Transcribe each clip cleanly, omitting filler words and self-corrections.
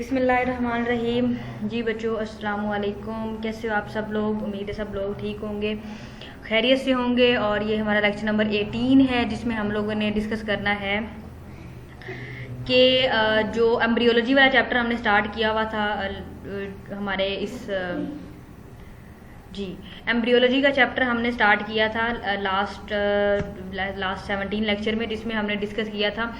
बिस्मिल्लाहिर्रहमानिर्रहीम। जी बच्चों, अस्सलाम वालेकुम। कैसे हो आप सब लोग? उम्मीद है सब लोग ठीक होंगे, खैरियत से होंगे। और ये हमारा लेक्चर नंबर 18 है, जिसमें हम लोगों ने डिस्कस करना है कि जो एम्ब्रियोलॉजी वाला चैप्टर हमने स्टार्ट किया हुआ था हमारे इस जी एम्ब्रियोलॉजी का चैप्टर हमने स्टार्ट किया था लास्ट 17 लेक्चर में, जिसमें हमने डिस्कस किया था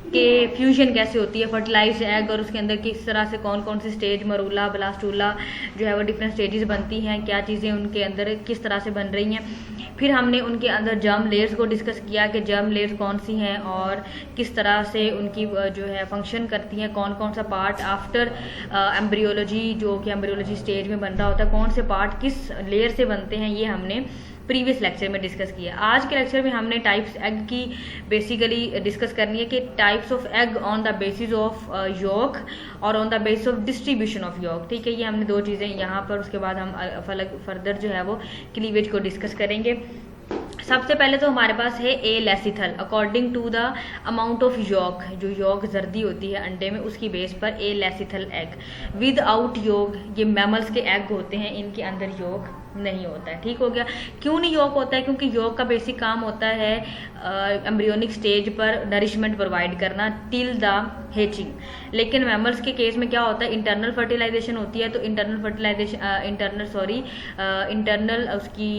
कि फ्यूजन कैसे होती है फर्टिलाइज्ड एग, और उसके अंदर किस तरह से कौन कौन से स्टेज, मरूला, ब्लास्टूला जो है वो डिफरेंट स्टेजेस बनती हैं, क्या चीज़ें उनके अंदर किस तरह से बन रही हैं। फिर हमने उनके अंदर जर्म लेयर्स को डिस्कस किया कि जर्म लेयर्स कौन सी हैं और किस तरह से उनकी जो है फंक्शन करती हैं, कौन कौन सा पार्ट आफ्टर एम्ब्रियोलॉजी जो कि एम्ब्रियोलॉजी स्टेज में बन रहा होता है, कौन से पार्ट किस लेयर से बनते हैं, ये हमने प्रीवियस लेक्चर में डिस्कस किया। आज के लेक्चर में हमने टाइप्स एग की बेसिकली डिस्कस करनी है कि types of egg on the basis of yolk और on the basis of distribution of yolk. ठीक है, ये हमने दो चीज़ें यहाँ पर, उसके बाद हम फर्दर जो है वो क्लीवेज को डिस्कस करेंगे। सबसे पहले तो हमारे पास है alecithal. According to the amount of yolk, जो यॉक जर्दी होती है अंडे में, उसकी बेस पर alecithal egg. Without yolk, ये मैमल्स के एग होते हैं, इनके अंदर यॉक नहीं होता है। ठीक हो गया। क्यों नहीं यॉक होता है? क्योंकि यॉक का बेसिक काम होता है एम्ब्रियोनिक स्टेज पर नरिशमेंट प्रोवाइड करना टिल द हेचिंग। लेकिन मैमल्स के केस में क्या होता है, इंटरनल फर्टिलाइजेशन होती है। तो इंटरनल उसकी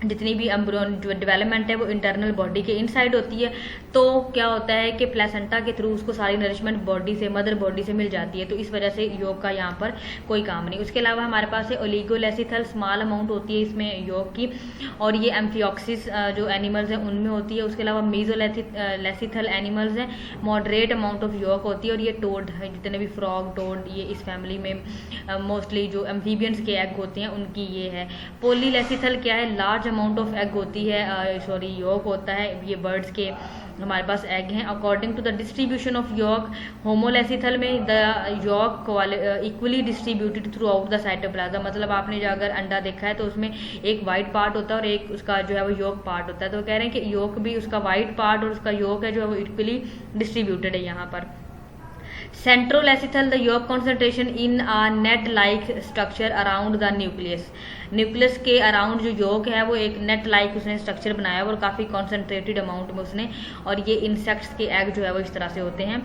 जितनी भी एम्ब्रियन जो डेवलपमेंट है वो इंटरनल बॉडी के इनसाइड होती है। तो क्या होता है कि प्लेसेंटा के थ्रू उसको सारी नरिशमेंट बॉडी से, मदर बॉडी से मिल जाती है। तो इस वजह से योग का यहाँ पर कोई काम नहीं। उसके अलावा हमारे पास है ओलिगोलेसिथल, स्मॉल अमाउंट होती है इसमें योग की, और ये एम्फियोक्सिस जो एनिमल्स हैं उनमें होती है। उसके अलावा मीजोलेसिथल एनिमल्स हैं, मॉडरेट अमाउंट ऑफ योग होती है। और ये टोड है, जितने भी फ्रॉग, टोड, ये इस फैमिली में मोस्टली जो एम्फीबियंस के एग होते हैं उनकी ये है। पोलीलेसिथल क्या है, लार्ज अमाउंट ऑफ एग होती है, योग होता है। ये बर्ड्स के हमारे पास एग हैं। According to the distribution of yolk, homolecithal में the yolk equally distributed throughout the cytoplasm. मतलब आपने जो अगर अंडा देखा है तो उसमें एक वाइट पार्ट होता है और एक उसका जो है वो योग पार्ट होता है। तो कह रहे हैं कि योग भी, उसका वाइट पार्ट और उसका योग है जो है वो इक्वली डिस्ट्रीब्यूटेड है यहाँ पर। सेंट्रोलेसिथल, द योग concentration in a net like structure around the nucleus. Nucleus के अराउंड जो योग है वो एक नेट लाइक उसने स्ट्रक्चर बनाया और काफ़ी कॉन्सेंट्रेटेड अमाउंट में उसने, और ये इंसेक्ट्स के एग जो है वो इस तरह से होते हैं।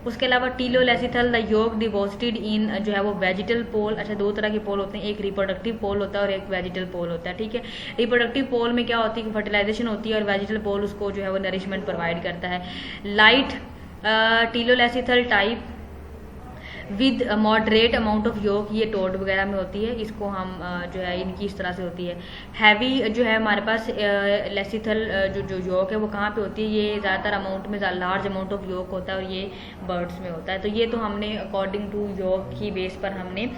उसके अलावा टीलोलेसिथल, द योग डिपॉजिटेड इन जो है वो वेजिटल पोल। अच्छा, दो तरह के पोल होते हैं, एक रिप्रोडक्टिव पोल होता है और एक वेजिटल पोल होता है। ठीक है, रिप्रोडक्टिव पोल में क्या होती है कि फर्टिलाइजेशन होती है, और वेजिटल पोल उसको जो है वो नरिशमेंट प्रोवाइड करता है। Light telolecithal type with moderate amount of yolk, ये टोड वगैरह में होती है। इसको हम जो है इनकी इस तरह से होती है। हैवी जो है हमारे पास लेसिथल जो योग है वो कहाँ पे होती है, ये ज़्यादातर अमाउंट में लार्ज अमाउंट ऑफ योग होता है और ये बर्ड्स में होता है। तो ये तो हमने अकॉर्डिंग टू योग की बेस पर हमने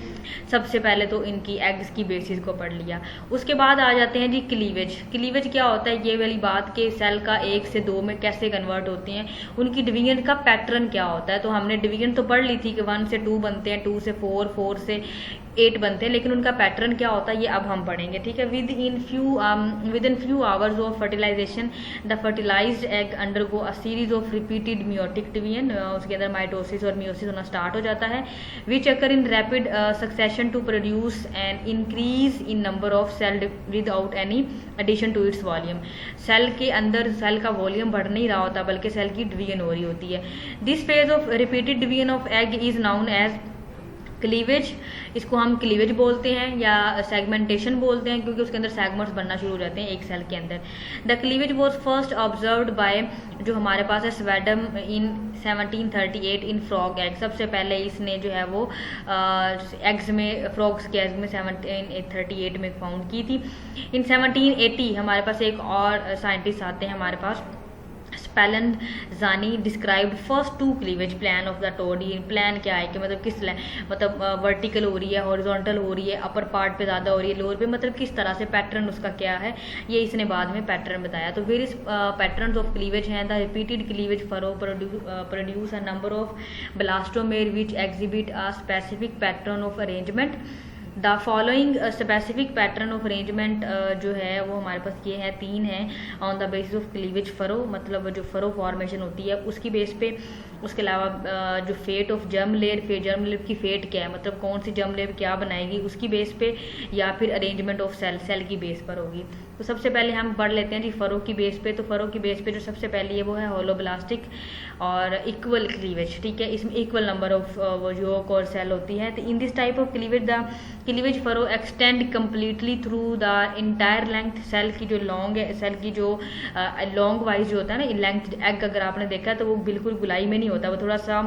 सबसे पहले तो इनकी एग्स की बेसिस को पढ़ लिया। उसके बाद आ जाते हैं जी क्लीवेज। क्लीवेज क्या होता है, ये वाली बात के सेल का 1 से 2 में कैसे कन्वर्ट होती हैं, उनकी डिवीजन का पैटर्न क्या होता है। तो हमने डिवीजन तो पढ़ ली थी कि 1 से 2 बनते हैं, 2 से 4, 4 से 8 बनते हैं, लेकिन उनका पैटर्न क्या होता है ये अब हम पढ़ेंगे। ठीक है, within few hours of fertilization the fertilized egg undergo a series of repeated meiotic division. उसके अंदर माइटोसिस और मियोसिस होना स्टार्ट हो जाता है, which occur in rapid succession to produce an increase in number of cell without any addition to its volume. Cell के अंदर cell का वॉल्यूम बढ़ नहीं रहा होता, बल्कि सेल की डिवीजन हो रही होती है। This phase of repeated division of egg is known as cleavage. इसको हम क्लीवेज बोलते हैं या सेगमेंटेशन बोलते हैं, क्योंकि उसके अंदर सेगमेंट्स बनना शुरू हो जाते हैं एक सेल के अंदर। The cleavage was first observed bye, जो हमारे पास है, स्वेडम इन 1738 इन फ्रॉग एग। सबसे पहले इसने जो है वो एग्स में, फ्रॉग्स के एग्स में 1738 में फाउंड की थी। इन 1780 हमारे पास एक और साइंटिस्ट आते हैं हमारे पास, Spallanzani, described first 2 cleavage plan of the toad. ये प्लान क्या है कि मतलब किस मतलब वर्टिकल हो रही है, हॉरिजॉन्टल हो रही है, अपर पार्ट पे ज़्यादा हो रही है, लोअर पे, मतलब किस तरह से पैटर्न उसका क्या है, ये इसने बाद में पैटर्न बताया। तो वेरियस पैटर्न्स ऑफ क्लीवेज हैं। The repeated cleavage furrow produce a number of blastomere which exhibit a specific pattern of arrangement. The following specific pattern of arrangement जो है वो हमारे पास ये है, 3 है। On the basis of cleavage furrow, मतलब जो फरो फॉर्मेशन होती है उसकी बेस पे। उसके अलावा जो fate of germ layer, germ layer की फेट क्या है, मतलब कौन सी जर्म लेयर क्या बनाएगी उसकी बेस पे, या फिर अरेंजमेंट ऑफ सेल, सेल की बेस पर होगी। तो सबसे पहले हम पढ़ लेते हैं जी फरो की बेस पे। तो फरो की बेस पे जो सबसे पहले है वो है होलोब्लास्टिक और इक्वल क्लीवेज, ठीक है। इसमें इक्वल नंबर ऑफ वो योक और सेल होती है। तो in this type of cleavage the cleavage furrow extend completely through the entire length. Cell की जो लॉन्ग है, सेल की जो लॉन्ग वाइज जो होता है ना लेंथ, एग अगर आपने देखा है तो वो बिल्कुल गुलाई में नहीं होता, वो थोड़ा सा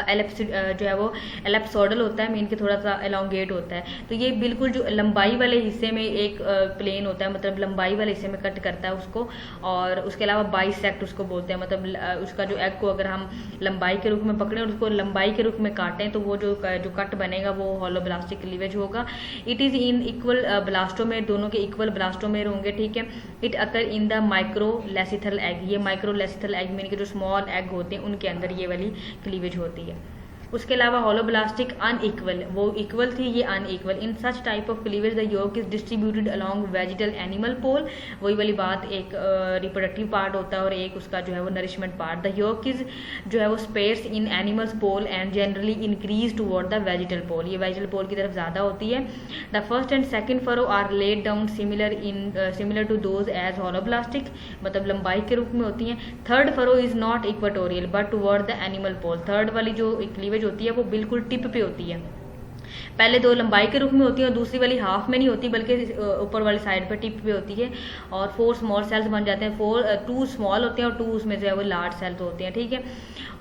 एलिप्स जो है वो एलिप्सोडल होता है, मीन के थोड़ा सा एलोंगेट होता है। तो ये बिल्कुल जो लंबाई वाले हिस्से में एक प्लेन होता है, मतलब लंबाई वाले हिस्से में कट करता है उसको। और उसके अलावा बाइसेक्ट उसको बोलते हैं, मतलब उसका जो एग को अगर हम लंबाई के रूप में पकड़ें और उसको लंबाई के रूप में काटें तो वो जो कट बनेगा वो होलोब्लास्टिक क्लीवेज होगा। इट इज़ इन इक्वल ब्लास्टोमेर, दोनों के इक्वल ब्लास्टोमेर होंगे, ठीक है। It occur in the microlecithal egg, ये माइक्रोलेसिथल एग मीन के जो स्मॉल एग होते हैं उनके अंदर ये वाली क्लीवेज होती है। उसके अलावा होलोब्लास्टिक अनइक्वल, वो इक्वल थी, ये unequal. In such type of cleavage the yolk is distributed along vegetal animal pole, वही वाली बात, एक रिप्रोडक्टिव पार्ट होता है और एक उसका जो है वो nourishment part. The yolk is जो है वो sparse in animals pole and generally increase toward the vegetal pole, ये वेजिटल पोल की तरफ ज्यादा होती है। The first and second furrow are laid down similar to those as holoblastic, मतलब लंबाई के रूप में होती हैं। Third furrow is not equatorial but toward the animal pole, third वाली जो क्लीवेज होती है वो बिल्कुल टिप पे होती है। पहले दो लंबाई के रूप में होती है और दूसरी वाली हाफ में नहीं होती बल्कि ऊपर वाली साइड पर टिप पे होती है। और 4 स्मॉल सेल्स बन जाते हैं, 2 स्मॉल होते हैं और 2 उसमें जो है वो लार्ज सेल्स होते हैं, ठीक है।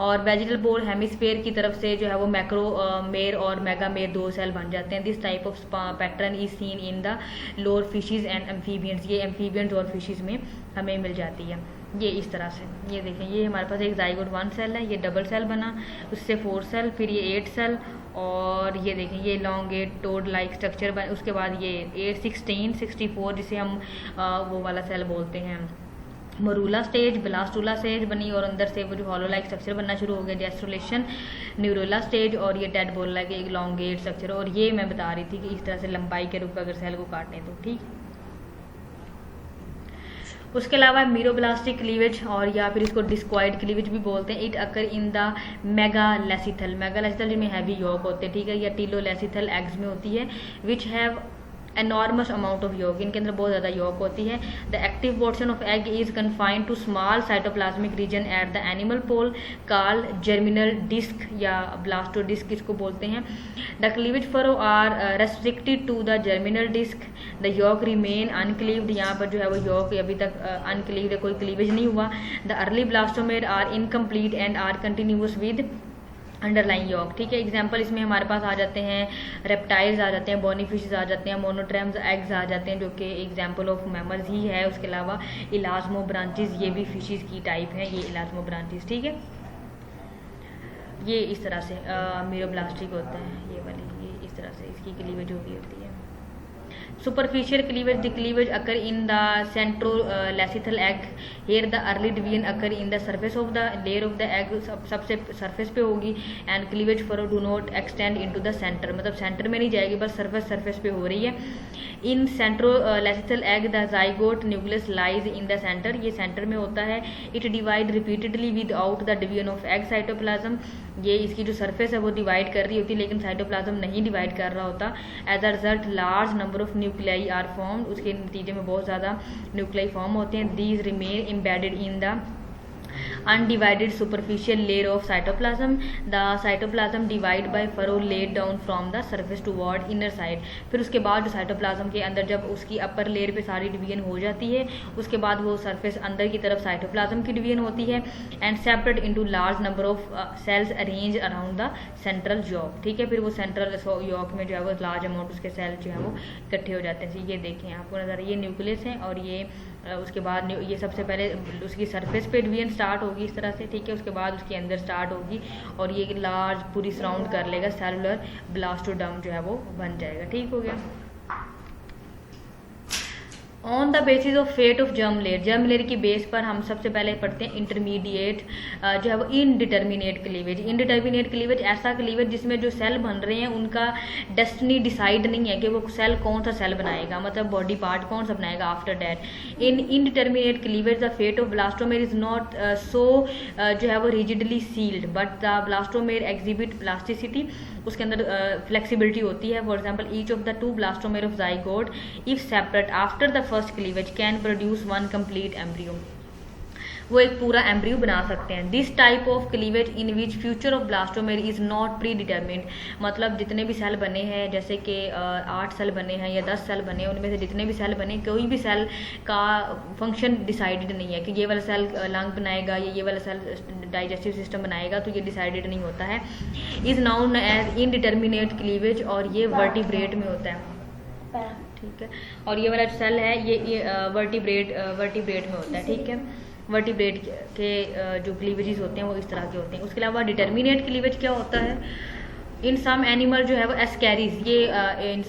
और वेजिटल पोल हेमिस्फेयर की तरफ से जो है वो मैक्रो मेयर और मेगा मेयर 2 सेल बन जाते हैं। This type of pattern is seen in the lower fishes and amphibians, ये एम्फीबियंस और फिशेज में हमें मिल जाती है। ये इस तरह से, ये देखें, ये हमारे पास एक जाइगोट 1 सेल है, ये डबल सेल बना, उससे 4 सेल, फिर ये 8 सेल, और ये देखें ये लॉन्गेट टोड लाइक स्ट्रक्चर बन, उसके बाद ये 8, 16, 64 जिसे हम वो वाला सेल बोलते हैं मरूला स्टेज, ब्लास्टूला स्टेज बनी, और अंदर से वो जो हॉलो लाइक स्ट्रक्चर बनना शुरू हो गया गैस्ट्रोलेशन, न्यूरोला स्टेज, और ये टेड बोल लाइक एक लॉन्गेट स्ट्रक्चर। और ये मैं बता रही थी कि इस तरह से लंबाई के रूप में अगर सेल को काटें तो, ठीक। उसके अलावा मीरोब्लास्टिक क्लीवेज और या फिर इसको डिस्क्वाइड क्लीवेज भी बोलते हैं। It occur in the megalecithal, megalecithal जिनमें हैवी यॉक होते हैं, ठीक है, या टीलोलेसिथल एग्स में होती है, which have enormous amount of yolk, इनके अंदर बहुत ज़्यादा यॉक होती है। The active portion of egg is confined to small cytoplasmic region at the animal pole called germinal disc या ब्लास्टोडिस्क इसको बोलते हैं। The cleavage furrow are restricted to the germinal disc, the yolk remain uncleaved, यहाँ पर जो है वो York अभी तक अनक्लीव्ड, कोई क्लीवेज नहीं हुआ। The early blastomere are incomplete and are continuous with underline yolk, ठीक है। एग्जाम्पल इसमें हमारे पास आ जाते हैं रेप्टाइल्स आ जाते हैं, बोनी फिशेज आ जाते हैं, मोनोट्रेम्स एग्स आ जाते हैं जो कि एग्जाम्पल ऑफ मैमल्स ही है। उसके अलावा इलास्मो ब्रांचेस, ये भी फिशेज की टाइप है, ये इलास्मो ब्रांचेस, ठीक है। ये इस तरह से मीरोब्लास्टिक होता है, ये वाली, ये इस तरह से इसकी क्लीवेज होती है। Superficial cleavage, the cleavage occur in the centrolecithal egg. Here the early division occur in the surface of the layer of the egg, सबसे सरफेस पे होगी। and cleavage furrow do not extend into the center, मतलब centre में नहीं जाएगी, बस surface पे हो रही है। in centrolecithal egg the zygote nucleus lies in the center, ये सेंटर में होता है। it divide repeatedly without the division of egg cytoplasm, ये इसकी जो सरफेस है वो डिवाइड कर रही होती है लेकिन साइटोप्लाज्म नहीं डिवाइड कर रहा होता। As a result large number of nuclei are formed, उसके नतीजे में बहुत ज़्यादा न्यूक्लियाई फॉर्म होते हैं। These remain embedded in the undivided superficial layer of cytoplasm. The cytoplasm divide by furrow laid down from the surface toward inner side. फिर उसके बाद जो साइटोप्लाज्म के अंदर जब उसकी अपर लेयर पे सारी डिवीजन हो जाती है उसके बाद वो सरफेस अंदर की तरफ साइटोप्लाज्म की डिवीजन होती है and separate into large number of cells arrange around the central yolk, ठीक है। फिर वो सेंट्रल यॉक में जो है वो लार्ज अमाउंट उसके सेल जो है वो इकट्ठे हो जाते हैं। ये देखें आपको नजर, ये न्यूक्लियस है और ये उसके बाद ये सबसे पहले उसकी सरफेस पे डिवीजन स्टार्ट होगी इस तरह से, ठीक है। उसके बाद उसके अंदर स्टार्ट होगी और ये लार्ज पूरी सराउंड कर लेगा, सेलुलर ब्लास्टोडर्म जो है वो बन जाएगा, ठीक हो गया। On the basis of fate of germ layer की बेस पर हम सबसे पहले पढ़ते हैं इंटरमीडिएट जो है वो इनडिटर्मिनेट क्लीवेज। इनडिटर्मिनेट क्लीवेज ऐसा क्लीवेज जिसमें जो सेल बन रहे हैं उनका डेस्टिनी डिसाइड नहीं है कि वो सेल कौन सा सेल बनाएगा, मतलब बॉडी पार्ट कौन सा बनाएगा after that. In indeterminate cleavage the fate of blastomere is not so जो है वो rigidly sealed but the blastomere exhibit plasticity, उसके अंदर फ्लेक्सिबिलिटी होती है। For example each of the 2 blastomere of zygote if separate after the first cleavage can produce 1 complete embryo, वो एक पूरा एम्ब्रियो बना सकते हैं। This type of cleavage in which future of blastomere is not pre determined, मतलब जितने भी cell बने हैं, जैसे कि 8 सेल बने हैं या 10 सेल बने हैं, उनमें से जितने भी सेल बने, कोई भी सेल का फंक्शन डिसाइडेड नहीं है कि ये वाला सेल लंग बनाएगा या ये वाला सेल डाइजेस्टिव सिस्टम बनाएगा, तो ये डिसाइडेड नहीं होता है। Is known as indeterminate cleavage और ये वर्टिब्रेट में होता है, ठीक है। और ये वाला सेल है ये वर्टिब्रेट में होता है, ठीक है। वर्टिब्रेट के जो क्लीवेजेस होते हैं वो इस तरह के होते हैं। उसके अलावा डिटर्मिनेट क्लीवेज क्या होता है, इन सम एनिमल जो है वो एस्कैरीज, ये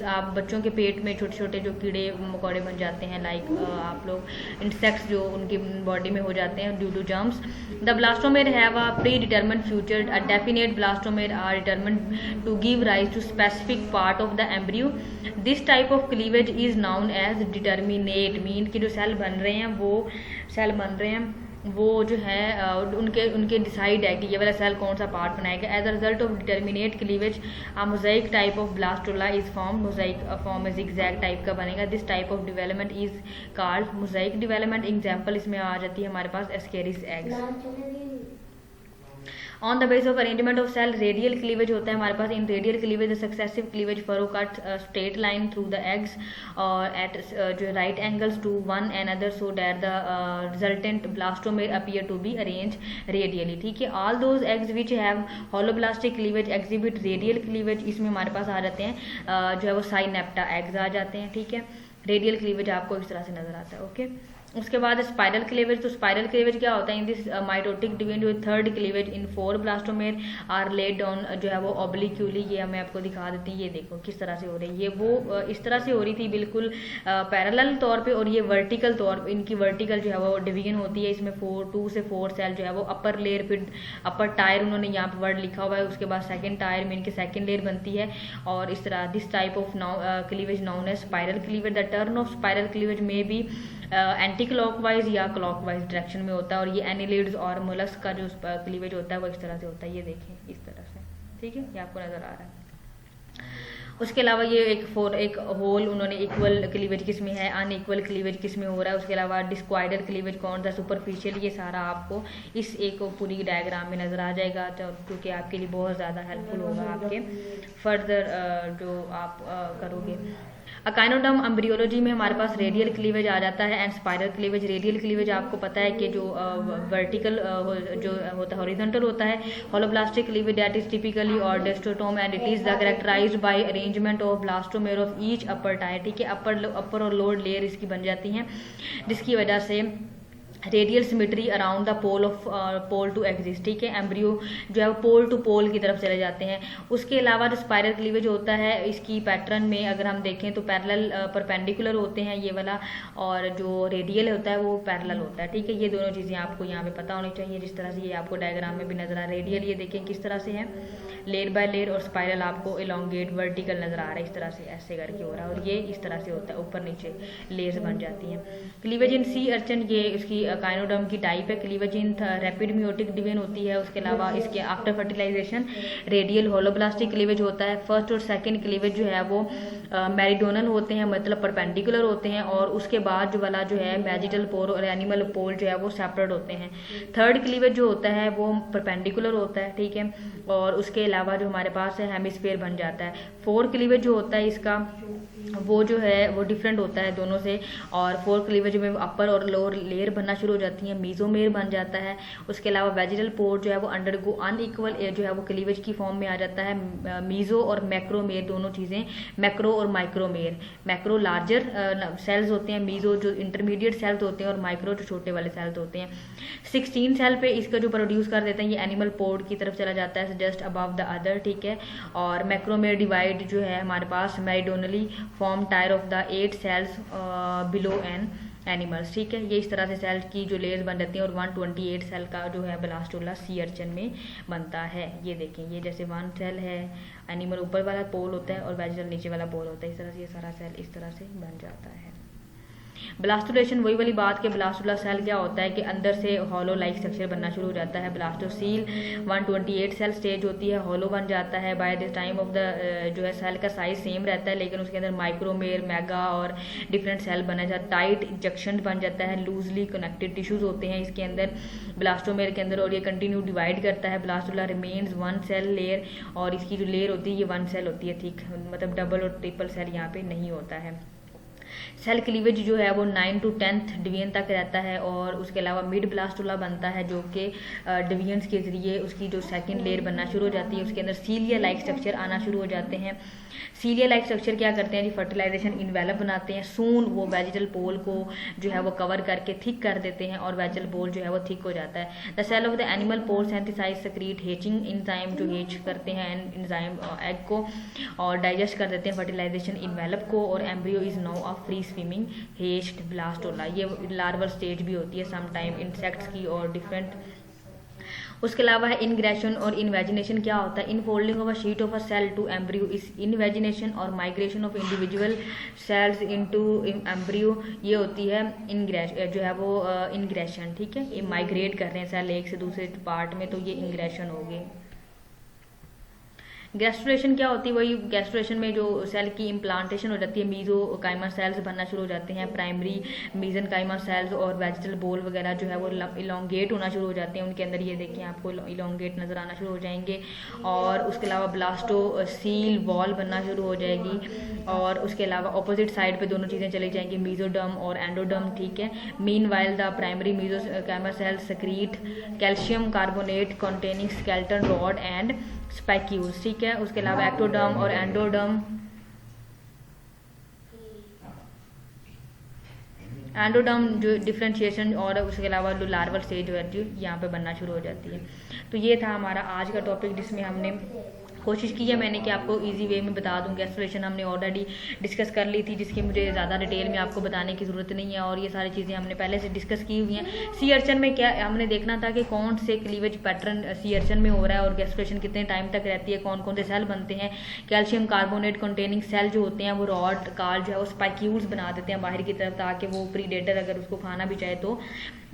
आप बच्चों के पेट में छोटे छोटे जो कीड़े मकोड़े बन जाते हैं, लाइक आप लोग इंसेक्ट्स जो उनकी बॉडी में हो जाते हैं due to germs. The blastomere have a predetermined future, a definite blastomere are determined to give rise to specific part of the embryo. This type of cleavage is known as determinate, mean कि जो cell बन रहे हैं वो जो है उनके decide है कि ये वाला सेल कौन सा पार्ट बनाएगा। As a result of determinate cleavage a mosaic type of blastula is form, mosaic form is exact type का बनेगा। This type of development is called mosaic development. Example इसमें आ जाती है हमारे पास ascaris eggs. On the base of arrangement of cell radial cleavage होता है हमारे पास। In radial cleavage successive cleavage furrow cut straight line through the eggs और एट जो right angles to one and other so that the resultant blastomere appear to be arrange radially, ठीक है। All those eggs which have holoblastic cleavage exhibit radial cleavage, इसमें हमारे पास आ जाते हैं जो है वो साइनेप्टा एग्स आ जाते हैं, ठीक है। रेडियल क्लीवेज आपको इस तरह से नजर आता है, ओके। उसके बाद स्पाइरल क्लीवेज, तो स्पाइरल क्लीवेज क्या होता है, इन दिस माइटोटिक डिवीजन जो third cleavage in 4 blastomere are laid down जो है वो ऑब्लिक्यूली, ये मैं आपको दिखा देती हूँ, ये देखो किस तरह से हो रही है। ये वो इस तरह से हो रही थी बिल्कुल पैरेलल तौर पे, और ये वर्टिकल तौर, इनकी वर्टिकल जो है वो डिवीजन होती है। इसमें 2 से 4 सेल जो है वो अपर लेयर, फिर अपर टायर उन्होंने यहाँ पे वर्ड लिखा हुआ है, उसके बाद सेकेंड टायर में इनकी सेकेंड लेयर बनती है, और इस तरह this type of cleavage known है spiral cleavage. The turn of spiral cleavage में भी एंटी क्लॉकवाइज या क्लॉकवाइज डायरेक्शन में होता है, और ये एनिलिड्स और मोलस्क का जो क्लीवेज होता है वो इस तरह से होता है, ये देखें इस तरह से, ठीक है, ये आपको नजर आ रहा है। उसके अलावा ये एक होल उन्होंने इक्वल क्लीवेज किस में है, अनइक्वल क्लीवेज किस में हो रहा है। उसके अलावा डिस्क्वाइडल क्लीवेज कौन सा, सुपरफिशियल, ये सारा आपको इस एक पूरी डायग्राम में नजर आ जाएगा, तो क्योंकि आपके लिए बहुत ज़्यादा हेल्पफुल होगा आपके फर्दर जो आप करोगे। अकाइनोडर्म एम्ब्रियोलॉजी में हमारे पास रेडियल क्लीवेज आ जाता है and spiral cleavage. Radial cleavage आपको पता है कि जो वर्टिकल जो होता है हॉरिजॉन्टल होता है। Holoblastic cleavage that is typically और डेस्टोटोम and it is the characterized by arrangement of blastomere of each upper tier, ठीक है। अपर और लोअर लेयर इसकी बन जाती हैं, जिसकी वजह से radial symmetry around the pole to exist, ठीक है। एम्ब्रियो जो है वो पोल टू पोल की तरफ चले जाते हैं। उसके अलावा जो स्पाइरल क्लीवेज होता है, इसकी पैटर्न में अगर हम देखें तो पैरेलल परपेंडिकुलर होते हैं ये वाला, और जो रेडियल होता है वो पैरेलल होता है, ठीक है। ये दोनों चीज़ें आपको यहाँ पे पता होनी चाहिए, जिस तरह से ये आपको डायग्राम में भी नजर आ रहा है। रेडियल ये देखें किस तरह से है, लेयर बाय लेयर, और स्पाइरल आपको इलोंगेट वर्टिकल नजर आ रहा है, इस तरह से ऐसे करके हो रहा है, और ये इस तरह से होता है, ऊपर नीचे लेयर्स बन जाती हैं। क्लीवेज इन सी अर्चन, ये इसकी काइनोडर्म की टाइप है। Cleavage in rapid mitotic division होती है। उसके अलावा इसके after fertilization radial holoblastic cleavage होता है। फर्स्ट और सेकंड क्लीवेज जो है वो मेरिडोनल होते हैं, मतलब परपेंडिकुलर होते हैं, और उसके बाद जो वाला जो है मैजिटल पोल और एनिमल पोल जो है वो सेपरेट होते हैं। थर्ड क्लीवेज जो होता है वो परपेंडिकुलर होता है, ठीक है, और उसके अलावा जो हमारे पास है हेमिस्फीयर बन जाता है। फोर्थ क्लीवेज जो होता है इसका वो जो है वो डिफरेंट होता है दोनों से, और फोर्थ क्लीवेज में अपर और लोअर लेयर बनना शुरू हो जाती हैं, मीजोमेर बन जाता है। उसके अलावा वेजिटल पोर जो है वो अंडरगो अनइक्वल जो है वो क्लीवेज की फॉर्म में आ जाता है। मीजो और मैक्रोमेर दोनों चीज़ें, मैक्रो और माइक्रोमेर, मैक्रो लार्जर सेल्स होते हैं, मीजो जो इंटरमीडिएट सेल्स होते हैं और माइक्रो जो छोटे वाले सेल्स होते हैं। 16 सेल पे इसका जो प्रोड्यूस कर देते हैं ये एनिमल पोर्ट की तरफ चला जाता है जस्ट अबव द अदर, ठीक है। और मैक्रोमेर डिवाइड जो है हमारे पास meridionally form tier of the 8 cells below an animals, ठीक है। ये इस तरह से सेल की जो लेयर्स बन जाती हैं और 128 सेल का जो है ब्लास्टोला सी अर्चन में बनता है। ये देखें, ये जैसे 1 सेल है, एनिमल ऊपर वाला पोल होता है और वेजिटल नीचे वाला पोल होता है, इस तरह से ये सारा सेल इस तरह से बन जाता है। ब्लास्टोलेशन वही वाली बात कि ब्लास्टोला सेल क्या होता है कि अंदर से हॉलो लाइक स्ट्रक्चर बनना शुरू हो जाता है। ब्लास्टोसील 128 सेल स्टेज होती है, हॉलो बन जाता है। By the time of the जो है सेल का साइज सेम रहता है लेकिन उसके अंदर माइक्रोमेर, मेगा और डिफरेंट सेल बना जाता है। टाइट इंजेक्शन बन जाता है, लूजली कनेक्टेड टिश्यूज होते हैं इसके अंदर ब्लास्टोमेर के अंदर और ये कंटिन्यू डिवाइड करता है। ब्लास्टोला रिमेन्स 1 सेल लेयर और इसकी जो लेयर होती है ये 1 सेल होती है, ठीक, मतलब डबल और ट्रिपल सेल यहाँ पे नहीं होता है। सेल क्लीवेज जो है वो 9 to 10th डिवीजन तक रहता है और उसके अलावा मिड ब्लास्टोला बनता है जो कि डिवीजन्स के जरिए उसकी जो सेकंड लेयर बनना शुरू हो जाती है, उसके अंदर सीलिया लाइक स्ट्रक्चर आना शुरू हो जाते हैं। सीलिया लाइक स्ट्रक्चर क्या करते हैं जी, फर्टिलाइजेशन इन्वेलप बनाते हैं। सून वो वेजिटल पोल को जो है वो कवर करके थिक कर देते हैं और वेजिटल पोल जो है वो थिक हो जाता है। The cell of the animal pole synthesize secrete hatching enzyme, जो हेच करते हैं इंजाइम एग को और डाइजेस्ट कर देते हैं फर्टिलाइजेशन इन्वेलप को और embryo is now a free swimming hatched blastula. ये लार्वल स्टेज भी होती है सम टाइम इंसेक्ट्स की और डिफरेंट। उसके अलावा है इनग्रेशन और इन्वेजिनेशन। क्या होता है, infolding of a sheet of a cell to embryo is invagination और migration of individual cells into embryo ये होती है जो है वो इनग्रेशन, ठीक है। ये माइग्रेट कर रहे हैं सेल एक से दूसरे पार्ट में, तो ये इनग्रेशन होगी। गैस्ट्रुलेशन क्या होती है, वही गैस्ट्रुलेशन में जो सेल की इम्प्लांटेशन हो जाती है, मीजो काइमर सेल्स बनना शुरू हो जाते हैं। प्राइमरी मीजन काइमर सेल्स और वेजिटल बोल वगैरह जो है वो इलोंगेट होना शुरू हो जाते हैं उनके अंदर, ये देखिए आपको इलोंगेट नजर आना शुरू हो जाएंगे। और उसके अलावा ब्लास्टो सील वॉल बनना शुरू हो जाएगी और उसके अलावा ऑपोजिट साइड पे दोनों चीज़ें चली जाएंगी, मीजोडर्म और एंडोडर्म, ठीक है। मीन वाइल द प्राइमरी मीजो काइमर cell secrete calcium carbonate containing skeleton rod and spicules, ठीक है। उसके अलावा एक्टोडर्म और एंडोडर्म, एंडोडर्म जो डिफ्रेंशिएशन और उसके अलावा जो लार्वल स्टेज जो है यहाँ पे बनना शुरू हो जाती है। तो ये था हमारा आज का टॉपिक जिसमें हमने कोशिश की है मैंने कि आपको इजी वे में बता दूं। गैस्ट्रुलेशन हमने ऑलरेडी डिस्कस कर ली थी जिसकी मुझे ज़्यादा डिटेल में आपको बताने की ज़रूरत नहीं है और ये सारी चीज़ें हमने पहले से डिस्कस की हुई हैं। सी अर्चन में क्या हमने देखना था कि कौन से क्लीवेज पैटर्न सी अर्चन में हो रहा है और गैस्ट्रुलेशन कितने टाइम तक रहती है, कौन कौन से सेल बनते हैं। कैल्शियम कार्बोनेट कंटेनिंग सेल जो होते हैं वो रॉड काल जो है वो स्पाइक्यूल्स बना देते हैं बाहर की तरफ ताकि वो प्रीडेटर अगर उसको खाना भी चाहे तो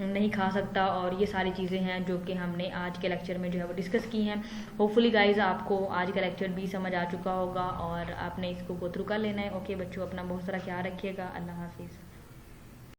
नहीं खा सकता। और ये सारी चीज़ें हैं जो कि हमने आज के लेक्चर में जो है वो डिस्कस की हैं। होपफुली गाइज आपको आज का लेक्चर भी समझ आ चुका होगा और आपने इसको गो थ्रू कर लेना है। ओके बच्चों, अपना बहुत सारा ख्याल रखिएगा। अल्लाह हाफिज़।